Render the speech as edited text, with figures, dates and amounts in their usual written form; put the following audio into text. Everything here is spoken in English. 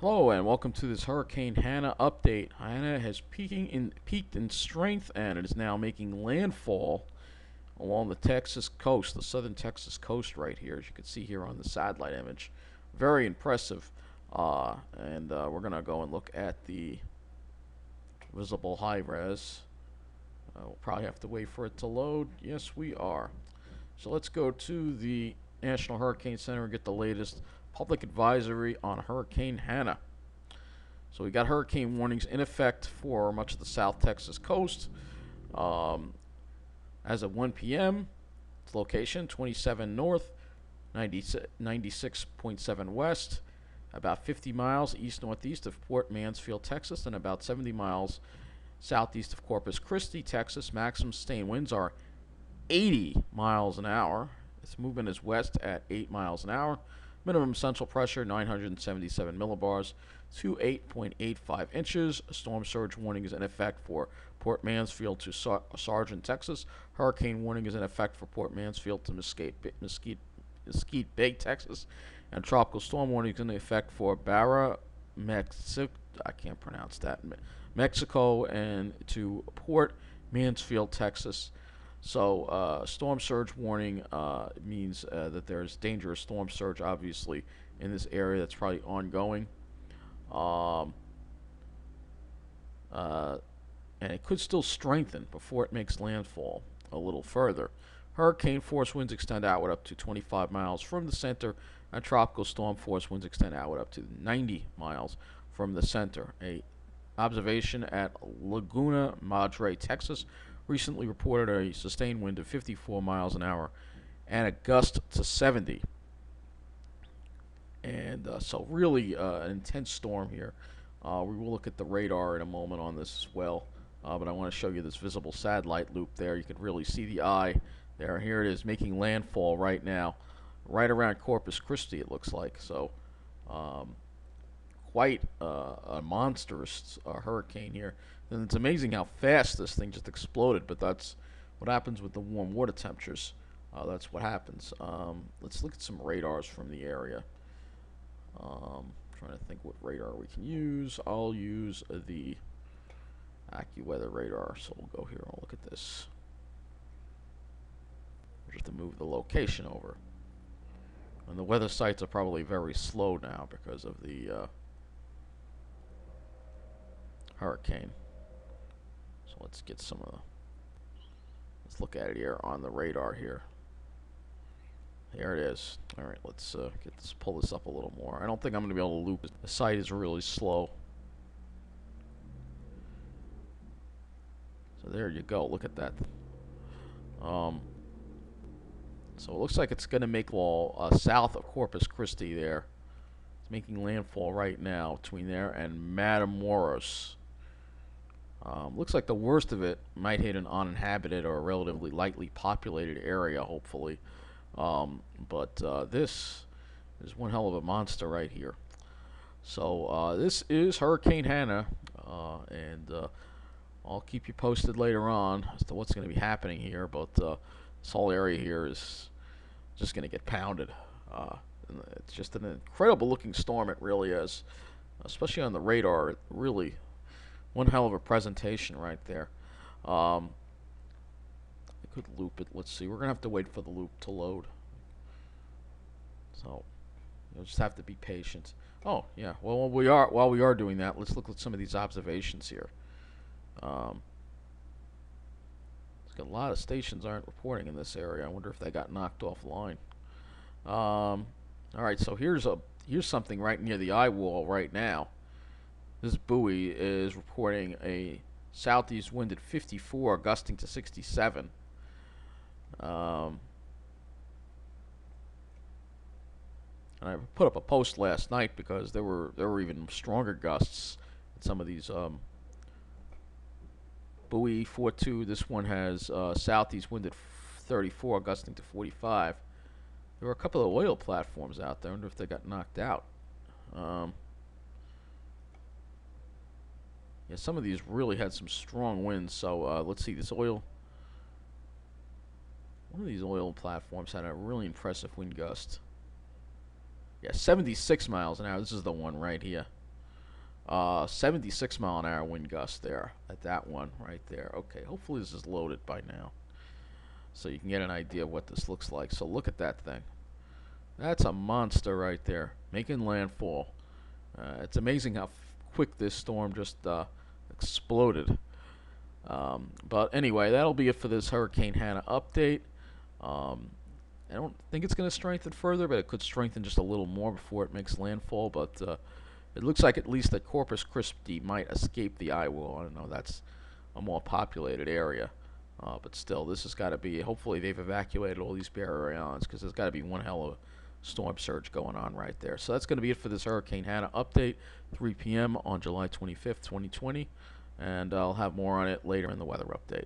Hello and welcome to this Hurricane Hanna update. Hanna has peaked in strength and it is now making landfall along the Texas coast, the southern Texas coast right here, as you can see here on the satellite image. Very impressive. We're going to go and look at the visible high res. We'll probably have to wait for it to load. Yes, we are. So let's go to the National Hurricane Center and get the latest public advisory on Hurricane Hanna. So we got hurricane warnings in effect for much of the South Texas coast. As of 1 p.m., its location 27 north, 96.7 west, about 50 miles east-northeast of Port Mansfield, Texas, and about 70 miles southeast of Corpus Christi, Texas. Maximum sustained winds are 80 miles an hour. Its movement is west at 8 miles an hour. Minimum central pressure 977 millibars to 8.85 inches. A storm surge warning is in effect for Port Mansfield to Sargent, Texas. Hurricane warning is in effect for Port Mansfield to Mesquite Bay, Texas. And tropical storm warning is in effect for Barra, Mexico. I can't pronounce that. Mexico and to Port Mansfield, Texas. So storm surge warning means that there's dangerous storm surge, obviously, in this area that's probably ongoing. And it could still strengthen before it makes landfall a little further. Hurricane force winds extend outward up to 25 miles from the center, and tropical storm force winds extend outward up to 90 miles from the center. A observation at Laguna Madre, Texas, recently reported a sustained wind of 54 miles an hour and a gust to 70. And so really an intense storm here. We will look at the radar in a moment on this as well. But I want to show you this visible satellite loop there. You can really see the eye there. Here it is making landfall right now, right around Corpus Christi, it looks like. So quite a monstrous hurricane here. And it's amazing how fast this thing just exploded, but that's what happens with the warm water temperatures. That's what happens. Let's look at some radars from the area. Trying to think what radar we can use. I'll use the Accuweather Radar. So we'll go here and look at this. Just to move the location over. And the weather sites are probably very slow now because of the hurricane. So let's get some of the, let's look at it here on the radar here. Here it is. All right, let's pull this up a little more. I don't think I'm going to be able to loop it. The site is really slow. So there you go. Look at that. So it looks like it's going to make south of Corpus Christi there. It's making landfall right now between there and Matamoros. Looks like the worst of it might hit an uninhabited or a relatively lightly populated area, hopefully. But this is one hell of a monster right here. So this is Hurricane Hanna, and I'll keep you posted later on as to what's going to be happening here. But this whole area here is just going to get pounded. It's just an incredible looking storm, it really is. Especially on the radar, it really one hell of a presentation right there. I could loop it. Let's see. We're going to have to wait for the loop to load. So you'll just have to be patient. Oh, yeah. Well, while we are doing that, let's look at some of these observations here. A lot of stations aren't reporting in this area. I wonder if they got knocked offline. All right, so here's something right near the eye wall right now. This buoy is reporting a southeast wind at 54, gusting to 67. And I put up a post last night because there were even stronger gusts in some of these. Buoy 42. This one has southeast wind at 34, gusting to 45. There were a couple of oil platforms out there. I wonder if they got knocked out. Yeah, some of these really had some strong winds. So let's see, this oil. One of these oil platforms had a really impressive wind gust. Yeah, 76 miles an hour. This is the one right here. 76-mile-an-hour wind gust there at that one right there. Okay, hopefully this is loaded by now, so you can get an idea of what this looks like. So look at that thing. That's a monster right there, making landfall. It's amazing how quick this storm just exploded. But anyway, that'll be it for this Hurricane Hanna update. I don't think it's going to strengthen further, but it could strengthen just a little more before it makes landfall. But it looks like at least that Corpus Christi might escape the eye wall. I don't know, that's a more populated area. But still, this has got to be, hopefully they've evacuated all these barrier islands, because there's got to be one hell of a storm surge going on right there. So that's going to be it for this Hurricane Hanna update, 3 p.m. on July 25th, 2020. And I'll have more on it later in the weather update.